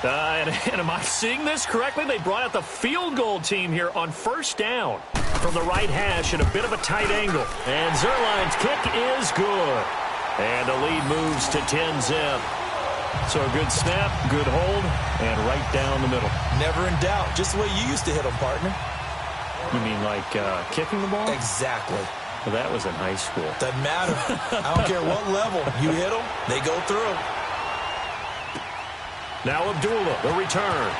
And am I seeing this correctly? They brought out the field goal team here on first down from the right hash at a bit of a tight angle. And Zerline's kick is good. And the lead moves to 10-zip. So a good snap, good hold, and right down the middle. Never in doubt. Just the way you used to hit them, partner. You mean like kicking the ball? Exactly. Well, that was in high school. Doesn't matter. I don't care what level. You hit them, they go through. Now Abdullah, the return.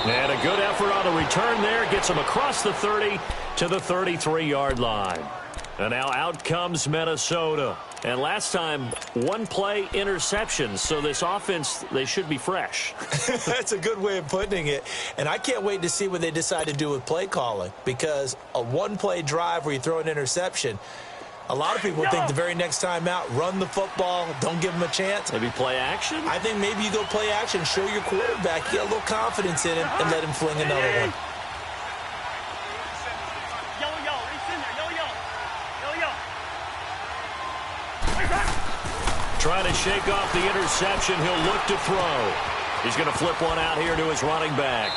And a good effort on the return there. Gets him across the 30 to the 33-yard line. And now out comes Minnesota. And last time, one-play interception. So this offense, they should be fresh. That's a good way of putting it. And I can't wait to see what they decide to do with play calling. Because a one-play drive where you throw an interception, a lot of people think the very next time out, run the football, don't give them a chance. Maybe play action? I think maybe you go play action, show your quarterback, you got a little confidence in him, and let him fling another one. Trying to shake off the interception. He'll look to throw. He's going to flip one out here to his running back.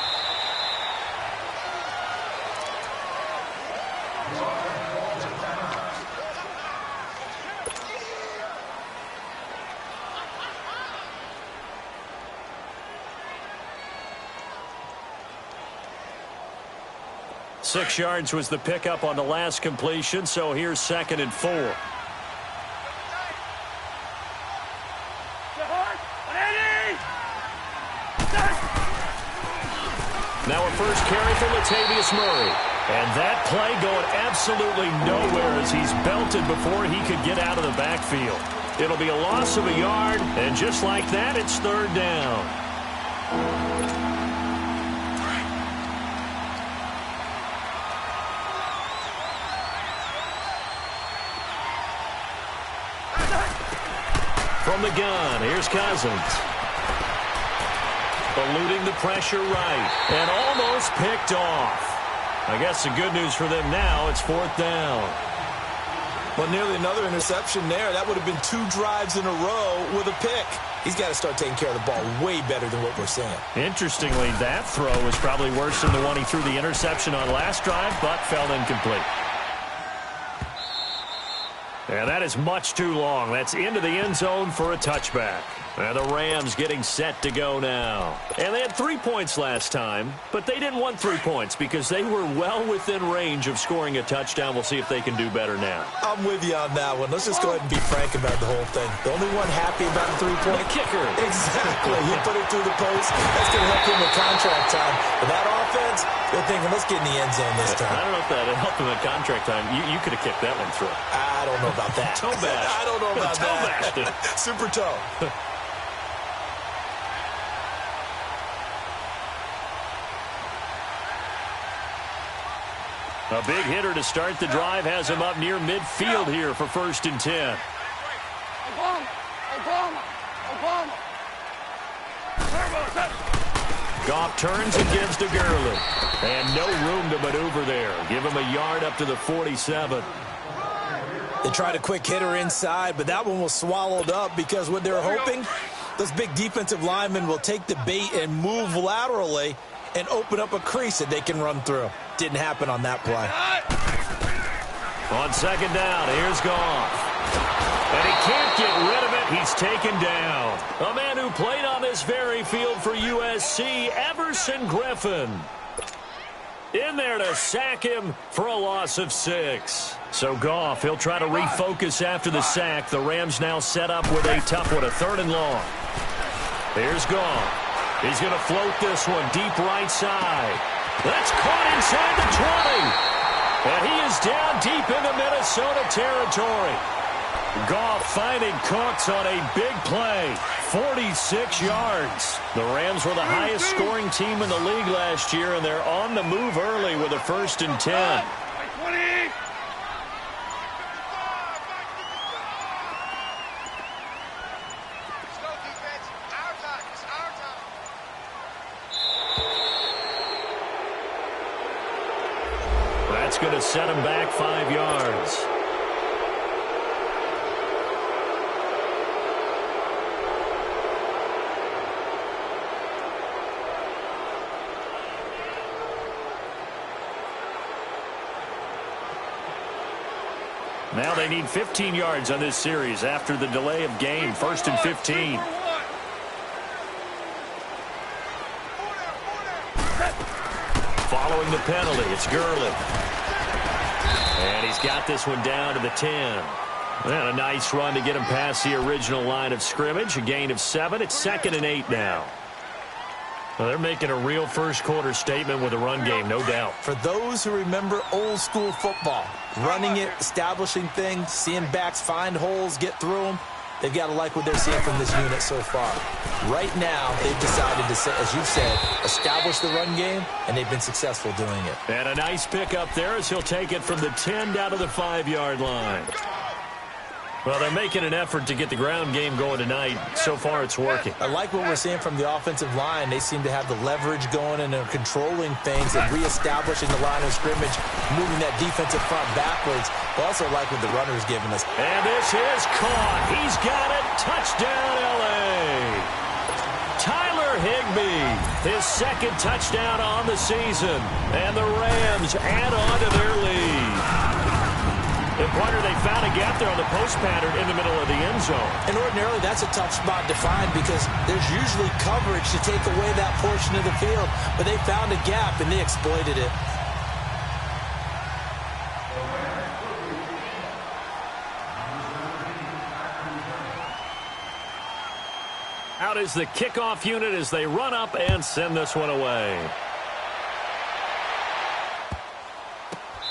Six yards was the pickup on the last completion, so here's 2nd and 4. Now a first carry for Latavius Murray. And that play going absolutely nowhere as he's belted before he could get out of the backfield. It'll be a loss of a yard, and just like that, it's 3rd down. From the gun, here's Cousins. Eluding the pressure right. And almost picked off. I guess the good news for them now, it's 4th down. Well, nearly another interception there. That would have been 2 drives in a row with a pick. He's got to start taking care of the ball way better than what we're seeing. Interestingly, that throw was probably worse than the one he threw the interception on last drive, but fell incomplete. And that is much too long. That's into the end zone for a touchback. And the Rams getting set to go now. And they had 3 points last time, but they didn't want 3 points because they were well within range of scoring a touchdown. We'll see if they can do better now. I'm with you on that one. Let's just go ahead and be frank about the whole thing. The only one happy about the 3-point kicker. Exactly. He put it through the post. That's going to help him with contract time. But that offense, they're thinking, let's get in the end zone this time. I don't know if that helped him at contract time. You could have kicked that one through. I don't know about that. Toe bash. I don't know about toe bashed it. Super toe. A big hitter to start the drive has him up near midfield here for 1st and 10. Goff turns and gives to Gurley. And no room to maneuver there. Give him a yard up to the 47. They tried a quick hitter inside, but that one was swallowed up because what they're hoping, those big defensive linemen will take the bait and move laterally and open up a crease that they can run through. Didn't happen on that play. On 2nd down, here's Goff. And he can't get rid of it. He's taken down. A man who played on this very field for USC, Everson Griffin. In there to sack him for a loss of 6. So Goff, he'll try to refocus after the sack. The Rams now set up with a tough one, a 3rd and long. Here's Goff. He's going to float this one deep right side. That's caught inside the 20. And he is down deep into Minnesota territory. Goff finding Cooks on a big play. 46 yards. The Rams were the highest scoring team in the league last year, and they're on the move early with a 1st and 10. That's going to set him back 5 yards. Now they need 15 yards on this series after the delay of game. 1st and 15. Following the penalty, it's Gurley. And he's got this one down to the 10. And a nice run to get him past the original line of scrimmage. A gain of 7. It's 2nd and 8 now. Well, they're making a real first-quarter statement with a run game, no doubt. For those who remember old-school football, running it, establishing things, seeing backs find holes, get through them, they've got to like what they're seeing from this unit so far. Right now, they've decided to, as you've said, establish the run game, and they've been successful doing it. And a nice pickup there as he'll take it from the 10 down to the 5-yard line. Well, they're making an effort to get the ground game going tonight. So far, it's working. I like what we're seeing from the offensive line. They seem to have the leverage going and they're controlling things and reestablishing the line of scrimmage, moving that defensive front backwards. I also like what the runner's giving us. And this is caught. He's got it. Touchdown, L.A. Tyler Higbee, his 2nd touchdown on the season. And the Rams add on to their lead. And partner, they found a gap there on the post pattern in the middle of the end zone. And ordinarily, that's a tough spot to find because there's usually coverage to take away that portion of the field. But they found a gap, and they exploited it. Out is the kickoff unit as they run up and send this one away.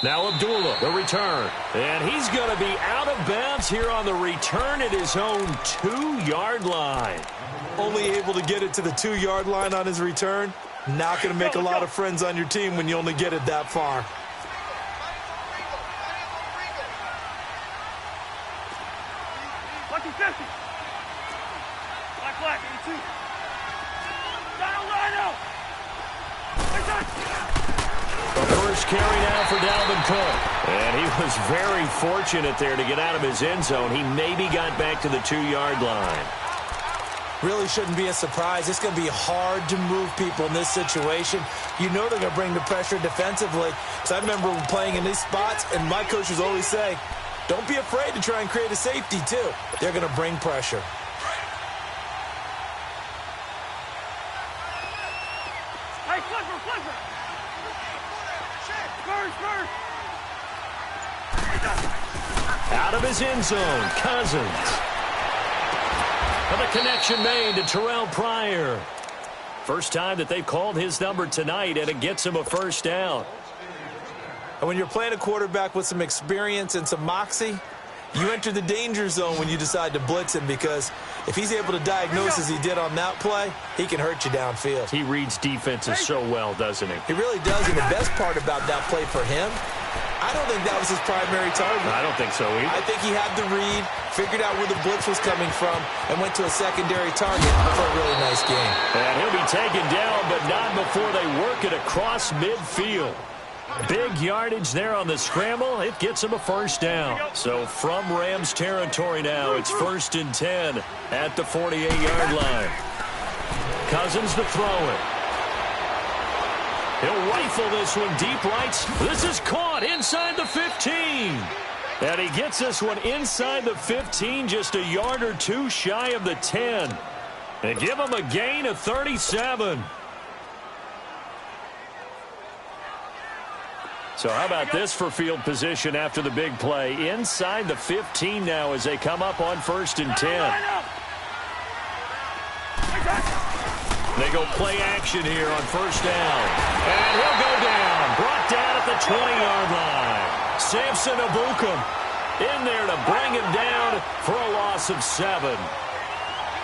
Now Abdullah, the return. And he's going to be out of bounds here on the return at his own 2-yard line. Only able to get it to the 2-yard line on his return. Not going to make a lot of friends on your team when you only get it that far. Lucky 50. Black, 82. Down, line out. The first carry now for Dalvin Cook. And he was very fortunate there to get out of his end zone. He maybe got back to the 2-yard line. Really shouldn't be a surprise. It's going to be hard to move people in this situation. You know they're going to bring the pressure defensively. So I remember playing in these spots, and my coaches always say, don't be afraid to try and create a safety, too. They're going to bring pressure. Hey, flipper. Out of his end zone, Cousins. And the connection made to Terrell Pryor. First time that they've called his number tonight, and it gets him a first down. And when you're playing a quarterback with some experience and some moxie, you enter the danger zone when you decide to blitz him, because if he's able to diagnose as he did on that play, he can hurt you downfield. He reads defenses so well, doesn't he? He really does, and the best part about that play for him, I don't think that was his primary target. I don't think so either. I think he had the read, figured out where the blitz was coming from, and went to a secondary target for a really nice game. And he'll be taken down, but not before they work it across midfield. Big yardage there on the scramble. It gets him a first down. So from Rams territory now, it's 1st and 10 at the 48-yard line. Cousins to throw it. He'll rifle this one deep right. This is caught inside the 15. And he gets this one inside the 15, just a yard or two shy of the 10. And give him a gain of 37. So how about this for field position after the big play? Inside the 15 now as they come up on 1st and 10. They go play action here on 1st down. And he'll go down. Brought down at the 20-yard line. Samson Abukum in there to bring him down for a loss of 7.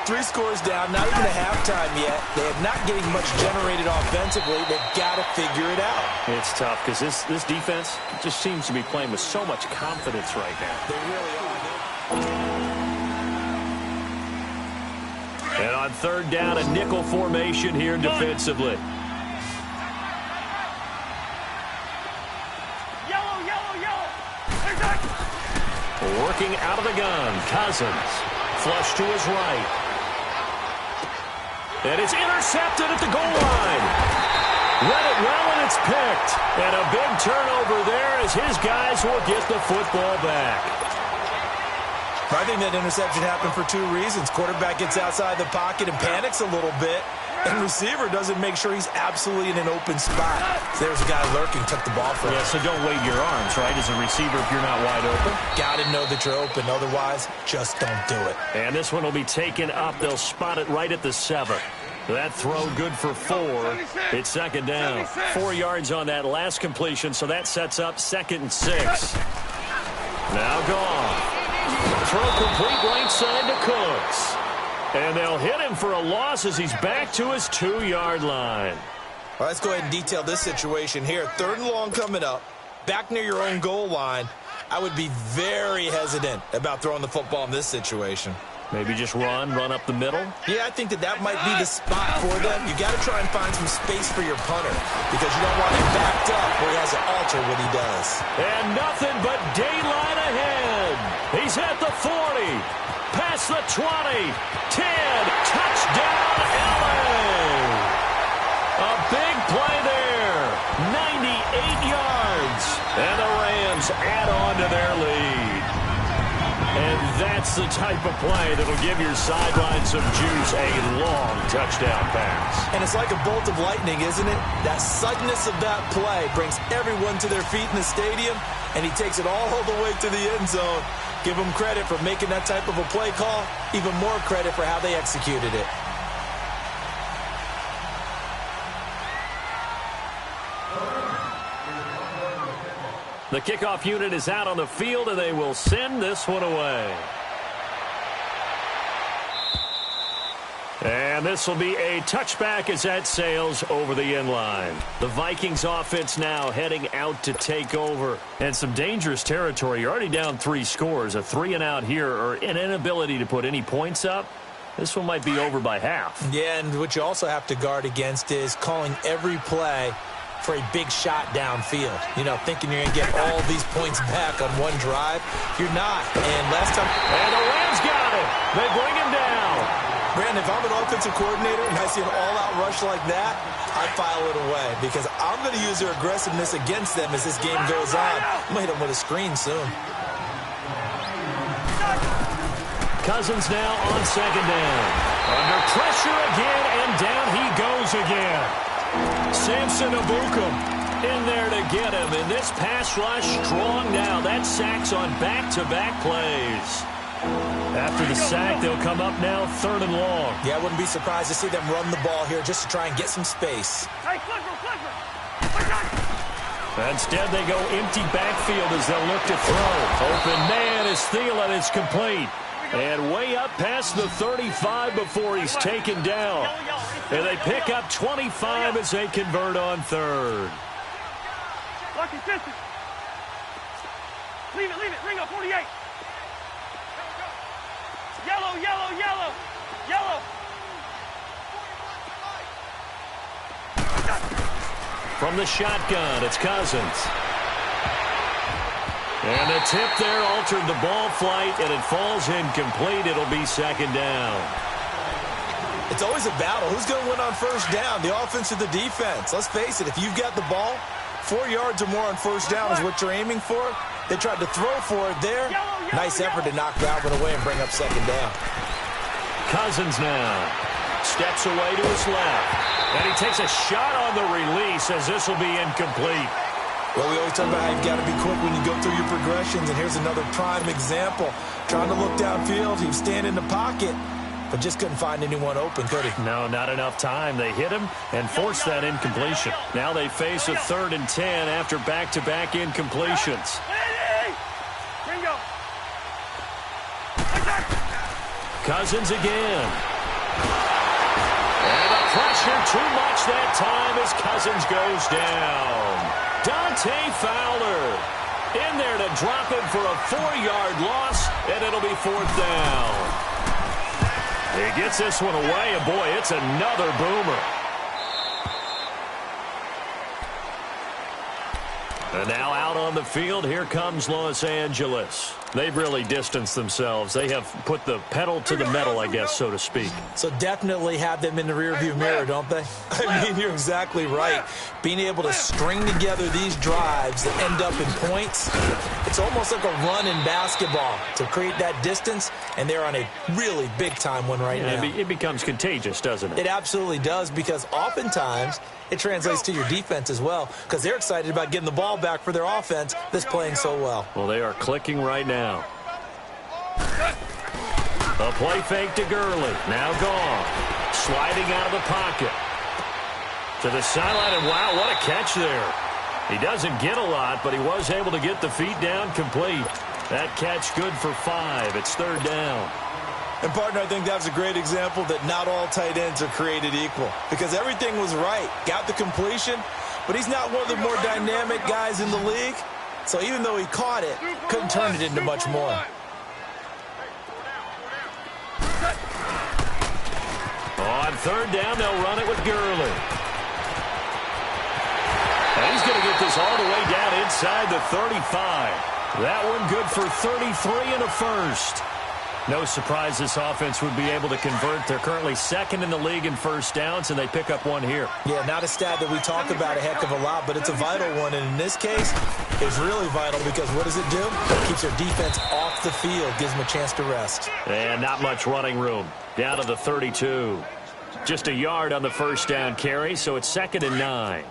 3 scores down, not even a halftime yet. They are not getting much generated offensively. They've got to figure it out. It's tough because this defense just seems to be playing with so much confidence right now. They really are. And on 3rd down, a nickel formation here defensively. Yellow. Working out of the gun, Cousins. Flush to his right. And it's intercepted at the goal line. Read it well, and it's picked. And a big turnover there as his guys will get the football back. I think that interception happened for two reasons. Quarterback gets outside the pocket and panics a little bit, and receiver doesn't make sure he's absolutely in an open spot. So there's a guy lurking, took the ball from him. Yeah, so don't wave your arms, right, as a receiver if you're not wide open. Got to know that you're open. Otherwise, just don't do it. And this one will be taken up. They'll spot it right at the 7. That throw good for 4. It's second down. 4 yards on that last completion, so that sets up 2nd and 6. Now gone. Throw complete right side to Cooks. And they'll hit him for a loss as he's back to his 2-yard line. Well, let's go ahead and detail this situation here. 3rd and long coming up. Back near your own goal line. I would be very hesitant about throwing the football in this situation. Maybe just run up the middle? Yeah, I think that might be the spot for them. You got to try and find some space for your punter because you don't want him backed up where he has to alter what he does. And nothing but daylight ahead. He's at the 40, past the 20, 10, touchdown LA. A big play there, 98 yards. And the Rams add on to their lead. And that's the type of play that'll give your sideline some juice, a long touchdown pass. And it's like a bolt of lightning, isn't it? That suddenness of that play brings everyone to their feet in the stadium, and he takes it all the way to the end zone. Give him credit for making that type of a play call, even more credit for how they executed it. The kickoff unit is out on the field, and they will send this one away. And this will be a touchback as that sails over the end line. The Vikings offense now heading out to take over. And some dangerous territory. You're already down 3 scores. A 3-and-out here, or an inability to put any points up. This one might be over by half. Yeah, and what you also have to guard against is calling every play for a big shot downfield. You know, thinking you're going to get all these points back on one drive. You're not. And last time... And the Rams got it. They bring him down. Brandon, if I'm an offensive coordinator and I see an all-out rush like that, I file it away because I'm going to use their aggressiveness against them as this game goes on. I'm going to hit them with a screen soon. Cousins now on 2nd down. Under pressure again, and down he goes again. Samson Abukum in there to get him. And this pass rush strong now. That sacks on back-to-back plays. After the sack, they'll come up now 3rd and long. Yeah, I wouldn't be surprised to see them run the ball here just to try and get some space. Hey, Clifford. Instead, they go empty backfield as they'll look to throw. Open man is Thielen. It's complete. And way up past the 35 before he's taken down. And they pick up 25 as they convert on 3rd. Lucky distance. Leave it. Ring up 48. Yellow. From the shotgun, it's Cousins. And the tip there altered the ball flight, and it falls incomplete. It'll be 2nd down. It's always a battle. Who's going to win on 1st down, the offense or the defense? Let's face it, if you've got the ball, 4 yards or more on 1st down is what you're aiming for. They tried to throw for it there. Nice effort to knock Dalvin away and bring up 2nd down. Cousins now steps away to his left. And he takes a shot on the release as this will be incomplete. Well, we always talk about how you've got to be quick when you go through your progressions, and here's another prime example. Trying to look downfield, he was standing in the pocket, but just couldn't find anyone open, could he? No, not enough time. They hit him and forced that incompletion. Now they face a 3rd and 10 after back-to-back incompletions. Bingo. Cousins again. And the pressure too much that time as Cousins goes down. Dante Fowler in there to drop him for a 4-yard loss, and it'll be 4th down. He gets this one away, and boy, it's another boomer. And now out on the field, here comes Los Angeles. They've really distanced themselves. They have put the pedal to the metal, I guess, so to speak. So definitely have them in the rearview mirror, don't they? I mean, you're exactly right. Being able to string together these drives that end up in points, it's almost like a run in basketball to create that distance, and they're on a really big-time one right now. It becomes contagious, doesn't it? It absolutely does, because oftentimes it translates to your defense as well, because they're excited about getting the ball back for their offense that's playing so well. Well, they are clicking right now. A play fake to Gurley. Now gone. Sliding out of the pocket. To the sideline, and wow, what a catch there. He doesn't get a lot, but he was able to get the feet down complete. That catch good for 5. It's 3rd down. And, partner, I think that was a great example that not all tight ends are created equal, because everything was right. Got the completion, but he's not one of the more dynamic guys in the league. So even though he caught it, couldn't turn it into much more. On 3rd down, they'll run it with Gurley. And he's going to get this all the way down inside the 35. That one good for 33 and a first. No surprise this offense would be able to convert. They're currently 2nd in the league in first downs, and they pick up one here. Yeah, not a stat that we talk about a heck of a lot, but it's a vital one. And in this case, it's really vital because what does it do? It keeps their defense off the field, gives them a chance to rest. And not much running room. Down to the 32. Just a yard on the first down carry, so it's 2nd and 9.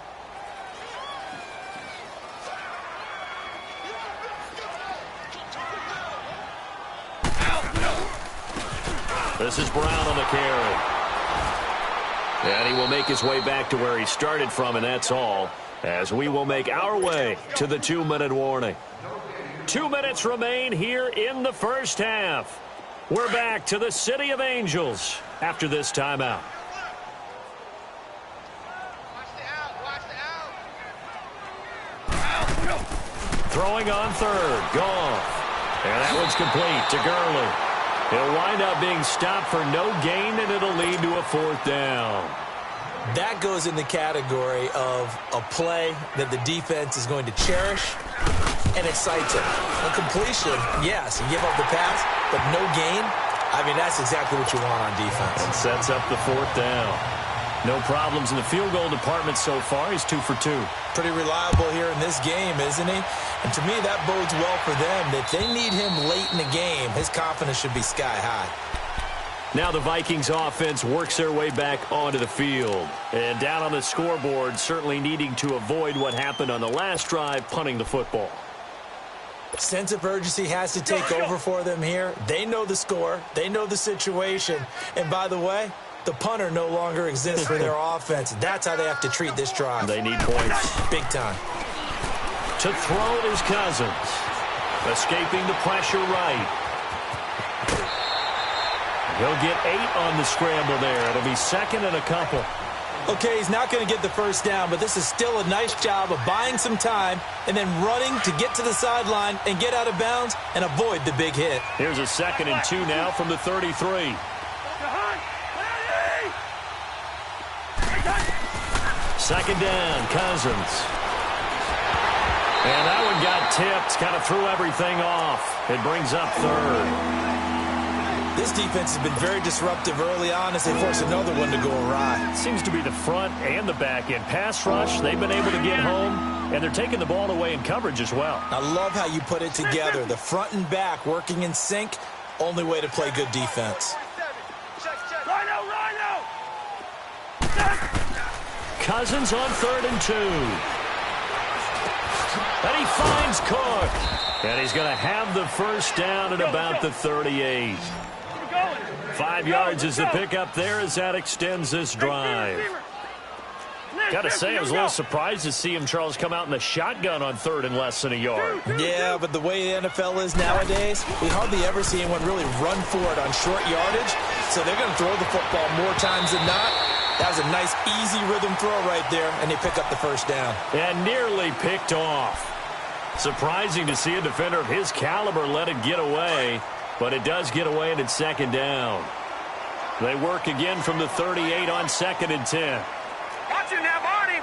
This is Brown on the carry. And he will make his way back to where he started from, and that's all, as we will make our way to the 2-minute warning. 2 minutes remain here in the first half. We're back to the City of Angels after this timeout. Throwing on 3rd. Goff. And that one's complete to Gurley. He'll wind up being stopped for no gain, and it'll lead to a 4th down. That goes in the category of a play that the defense is going to cherish and excites it. A completion, yes, you give up the pass, but no gain. I mean, that's exactly what you want on defense. And sets up the 4th down. No problems in the field goal department so far. He's 2 for 2. Pretty reliable here in this game, isn't he? And to me, that bodes well for them. If they need him late in the game, his confidence should be sky high. Now the Vikings offense works their way back onto the field. And down on the scoreboard, certainly needing to avoid what happened on the last drive, punting the football. Sense of urgency has to take over for them here. They know the score. They know the situation. And by the way, the punter no longer exists for their offense. That's how they have to treat this drive. They need points. Big time. To throw it is Cousins. Escaping the pressure right. He'll get 8 on the scramble there. It'll be 2nd and a couple. Okay, he's not going to get the first down, but this is still a nice job of buying some time and then running to get to the sideline and get out of bounds and avoid the big hit. Here's a 2nd and 2 now from the 33. 2nd down, Cousins. And that one got tipped, kind of threw everything off. It brings up 3rd. This defense has been very disruptive early on as they force another one to go awry. Seems to be the front and the back end. Pass rush, they've been able to get home, and they're taking the ball away in coverage as well. I love how you put it together. The front and back working in sync, only way to play good defense. Cousins on 3rd and 2. And he finds Cook. And he's going to have the first down at about the 38. 5 yards is the pickup there as that extends this drive. Got to say, I was a little surprised to see him, Charles, come out in the shotgun on 3rd and less than a yard. Yeah, but the way the NFL is nowadays, we hardly ever see anyone really run for it on short yardage. So they're going to throw the football more times than not. That was a nice, easy rhythm throw right there, and they pick up the first down. And nearly picked off. Surprising to see a defender of his caliber let it get away, but it does get away, and it's 2nd down. They work again from the 38 on 2nd and 10. Watch it now, Barney!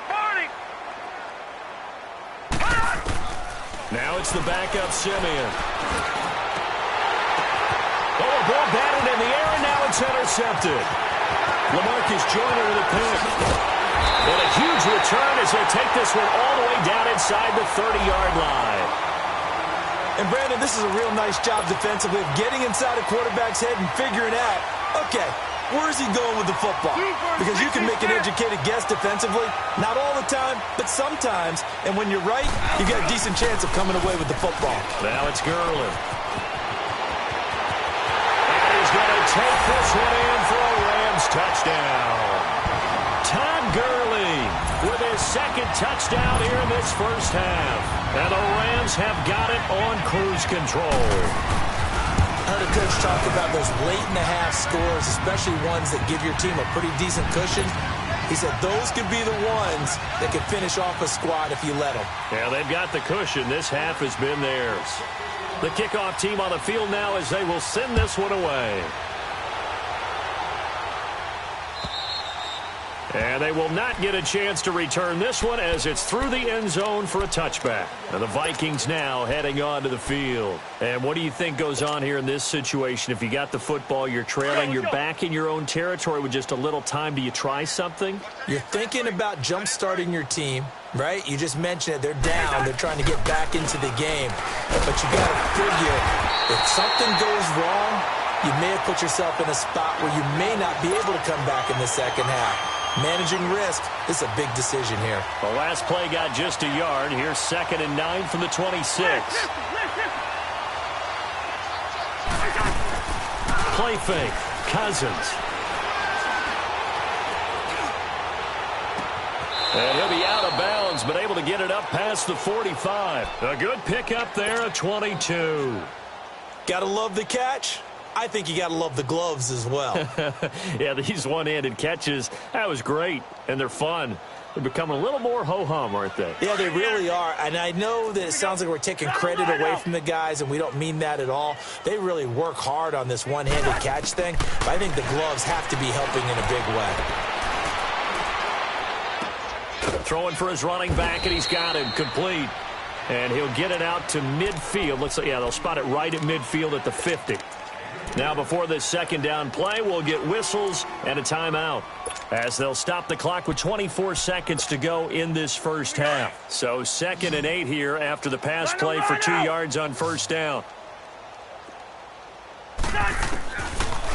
Now it's the backup Simeon. ball batted in the air, and now it's intercepted. LaMarcus Joyner with a pick. And a huge return as he'll take this one all the way down inside the 30-yard line. And, Brandon, this is a real nice job defensively of getting inside a quarterback's head and figuring out, okay, where's he going with the football? Because you can make an educated guess defensively. Not all the time, but sometimes. And when you're right, you've got a decent chance of coming away with the football. Now it's Gurley. And he's going to take this one in for a Rams touchdown. Todd Gurley with his second touchdown here in this first half. And the Rams have got it on cruise control. I heard a coach talk about those late-in-the-half scores, especially ones that give your team a pretty decent cushion. He said those could be the ones that could finish off a squad if you let them. Yeah, they've got the cushion. This half has been theirs. The kickoff team on the field now as they will send this one away. And they will not get a chance to return this one as it's through the end zone for a touchback. And the Vikings now heading onto the field. And what do you think goes on here in this situation? If you got the football, you're trailing, you're back in your own territory with just a little time. Do you try something? You're thinking about jump-starting your team, right? You just mentioned it. They're down. They're trying to get back into the game. But you got to figure if something goes wrong, you may have put yourself in a spot where you may not be able to come back in the second half. Managing risk is a big decision here. The last play got just a yard. Here's 2nd and 9 from the 26. Play fake. Cousins. And he'll be out of bounds, but able to get it up past the 45. A good pickup there, a 22. Gotta love the catch. I think you got to love the gloves as well. Yeah, these one-handed catches, that was great, and they're fun. They're becoming a little more ho-hum, aren't they? Yeah, they really are. And I know that it sounds like we're taking credit away from the guys, and we don't mean that at all. They really work hard on this one-handed catch thing. But I think the gloves have to be helping in a big way. Throwing for his running back, and he's got him complete. And he'll get it out to midfield. Looks like, yeah, they'll spot it right at midfield at the 50. Now, before this second down play, we'll get whistles and a timeout as they'll stop the clock with 24 seconds to go in this first half. So 2nd and 8 here after the pass play for 2 yards on first down.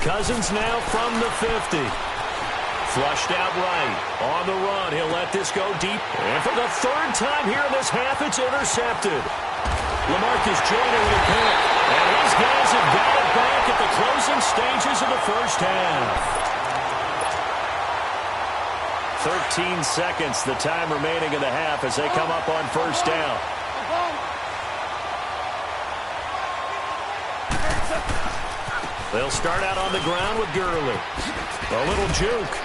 Cousins now from the 50. Flushed out right. On the run, he'll let this go deep. And for the 3rd time here in this half, it's intercepted. LaMarcus Joyner with a pick. And his guys have got it back at the closing stages of the first half. 13 seconds, the time remaining in the half as they come up on first down. They'll start out on the ground with Gurley. A little juke.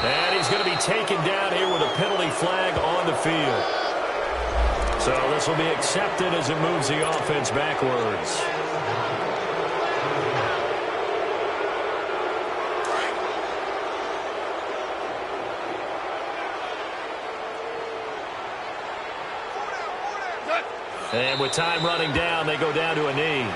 And he's going to be taken down here with a penalty flag on the field. So this will be accepted as it moves the offense backwards. And with time running down, they go down to a knee.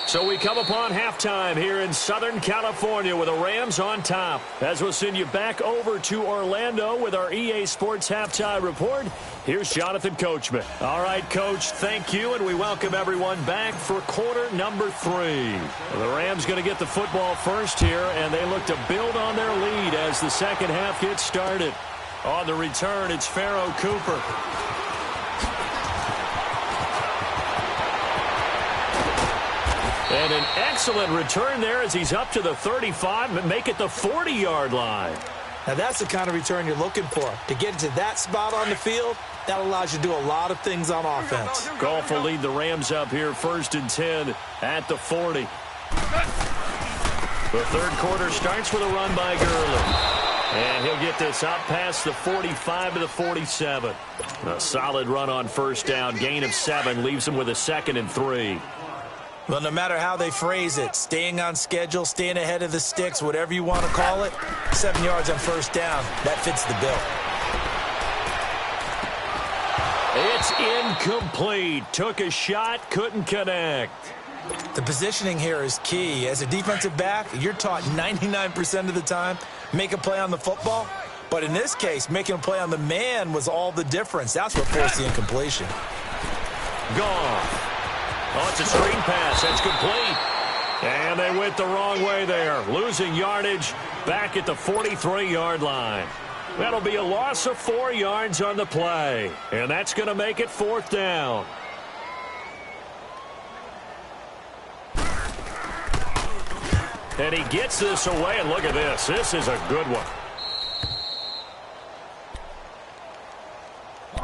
So we come upon halftime here in Southern California with the Rams on top. As we'll send you back over to Orlando with our EA Sports Halftime Report, here's Jonathan Coachman. All right, Coach, thank you, and we welcome everyone back for quarter number 3. The Rams going to get the football first here, and they look to build on their lead as the second half gets started. On the return, it's Pharaoh Cooper. And an excellent return there as he's up to the 35 and make it the 40-yard line. Now, that's the kind of return you're looking for. To get to that spot on the field, that allows you to do a lot of things on offense. Goff will lead the Rams up here 1st and 10 at the 40. The third quarter starts with a run by Gurley. And he'll get this up past the 45 to the 47. A solid run on first down. Gain of 7 leaves him with a 2nd and 3. Well, no matter how they phrase it, staying on schedule, staying ahead of the sticks, whatever you want to call it, 7 yards on first down, that fits the bill. It's Incomplete. Took a shot, couldn't connect. The positioning here is key. As a defensive back, you're taught 99% of the time, make a play on the football. But in this case, making a play on the man was all the difference. That's what forced the incompletion. Gone. Oh, it's a screen pass. That's complete. And they went the wrong way there. Losing yardage back at the 43-yard line. That'll be a loss of 4 yards on the play. And that's going to make it 4th down. And he gets this away, and look at this. This is a good one.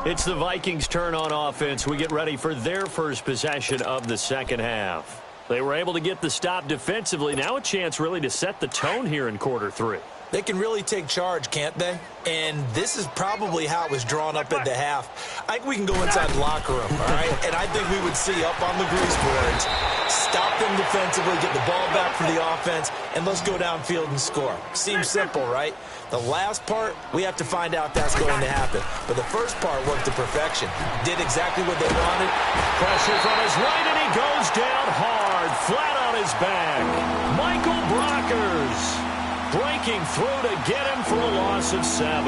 It's the Vikings' turn on offense. We get ready for their first possession of the second half. They were able to get the stop defensively. Now a chance really to set the tone here in quarter 3. They can really take charge, can't they? And this is probably how it was drawn up at the half. I think we can go inside the locker room, all right? And I think we would see up on the grease boards, stop them defensively, get the ball back for the offense, and let's go downfield and score. Seems simple, right? The last part, we have to find out if that's going to happen. But the first part worked to perfection. Did exactly what they wanted. Pressure from his right, and he goes down hard, flat on his back. Michael Brockers breaking through to get him for a loss of 7.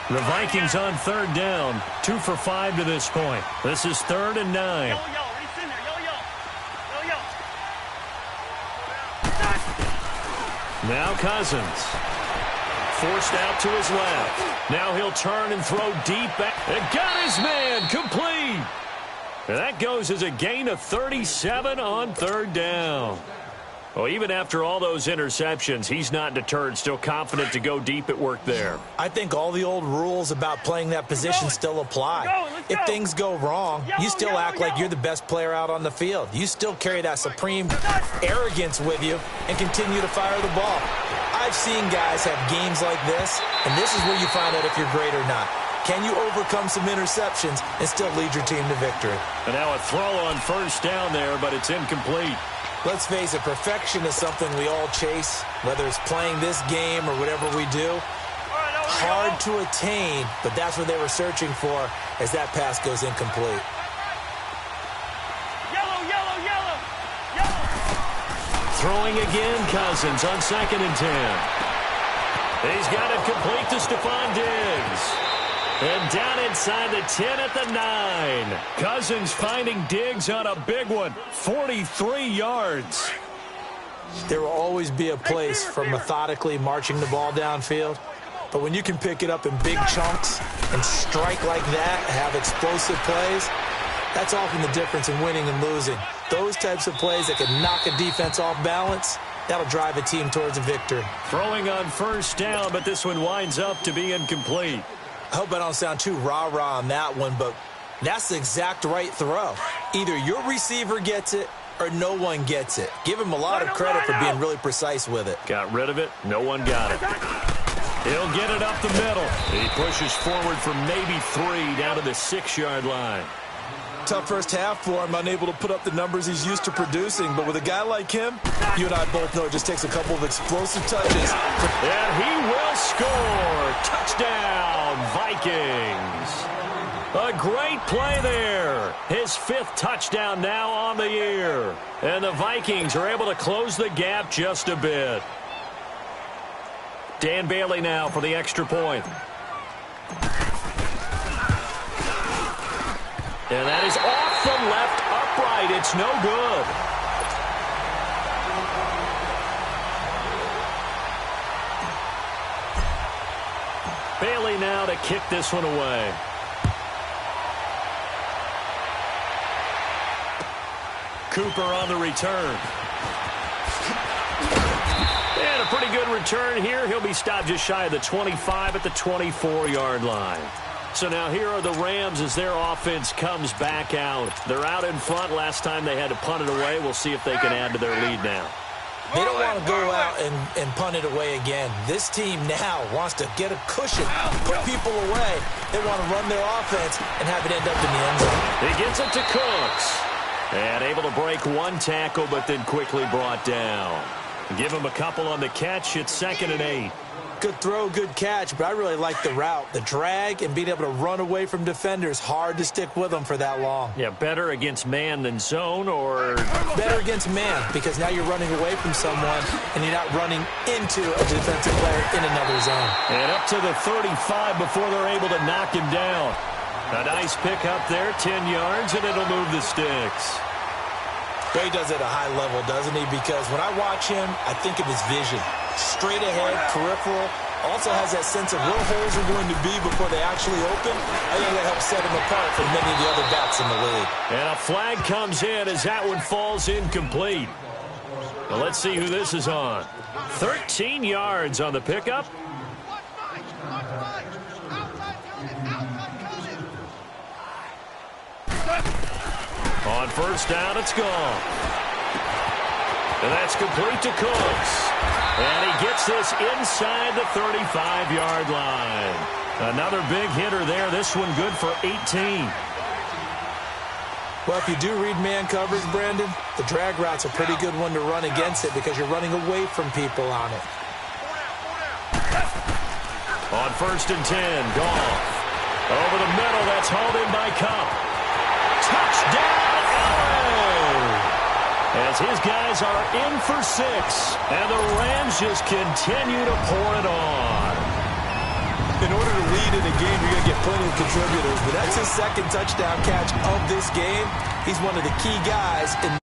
The Vikings on 3rd down, 2 for 5 to this point. This is 3rd and 9. Now Cousins. Forced out to his left. Now he'll turn and throw deep back. And got his man complete. And that goes as a gain of 37 on 3rd down. Well, even after all those interceptions, he's not deterred, still confident to go deep at work there. I think all the old rules about playing that position still apply. If things go wrong, you still act like you're the best player out on the field. You still carry that supreme arrogance with you and continue to fire the ball. I've seen guys have games like this, and this is where you find out if you're great or not. Can you overcome some interceptions and still lead your team to victory? And now a throw on 1st down there, but it's incomplete. Let's face it, perfection is something we all chase, whether it's playing this game or whatever we do. Hard to attain, but that's what they were searching for as that pass goes incomplete. Throwing again, Cousins on 2nd and 10. He's got it complete to Stephon Diggs. And down inside the 10 at the 9. Cousins finding Diggs on a big one. 43 yards. There will always be a place for methodically marching the ball downfield. But when you can pick it up in big chunks and strike like that, have explosive plays, that's often the difference in winning and losing. Those types of plays that can knock a defense off balance, that'll drive a team towards a victory. Throwing on 1st down, but this one winds up to be incomplete. I hope I don't sound too rah-rah on that one, but that's the exact right throw. Either your receiver gets it or no one gets it. Give him a lot of credit for being really precise with it. Got rid of it. No one got it. He'll get it up the middle. He pushes forward for maybe 3 down to the 6-yard line. Tough first half for him, unable to put up the numbers he's used to producing. But with a guy like him, you and I both know it just takes a couple of explosive touches. And he will score. Touchdown, Vikings. A great play there. His 5th touchdown now on the year. And the Vikings are able to close the gap just a bit. Dan Bailey now for the extra point. And that is off the left upright. It's no good. Bailey now to kick this one away. Cooper on the return. And a pretty good return here. He'll be stopped just shy of the 25 at the 24-yard line. So now here are the Rams as their offense comes back out. They're out in front. Last time they had to punt it away. We'll see if they can add to their lead now. They don't want to go out and punt it away again. This team now wants to get a cushion, put people away. They want to run their offense and have it end up in the end zone. He gets it to Cooks. And able to break one tackle, but then quickly brought down. Give him a couple on the catch. It's 2nd and 8. Good throw, good catch, but I really like the route. The drag and being able to run away from defenders, hard to stick with them for that long. Yeah, better against man than zone, or better against man, because now you're running away from someone and you're not running into a defensive player in another zone. And up to the 35 before they're able to knock him down. A nice pick up there, 10 yards, and it'll move the sticks. He does it at a high level, doesn't he? Because when I watch him, I think of his vision. Straight ahead, peripheral. Also has that sense of where holes are going to be before they actually open. I think that helps set him apart from many of the other backs in the league. And a flag comes in as that one falls incomplete. Well, let's see who this is on. 13 yards on the pickup. On first down, it's gone. And that's complete to Cooks. And he gets this inside the 35-yard line. Another big hitter there. This one good for 18. Well, if you do read man coverage, Brandon, the drag route's a pretty good one to run against it because you're running away from people on it. On 1st and 10, Goff. Over the middle, that's hauled in by Cup. Touchdown, LA! As his guys are in for 6, and the Rams just continue to pour it on. In order to lead in a game, you're going to get plenty of contributors, but that's his 2nd touchdown catch of this game. He's one of the key guys in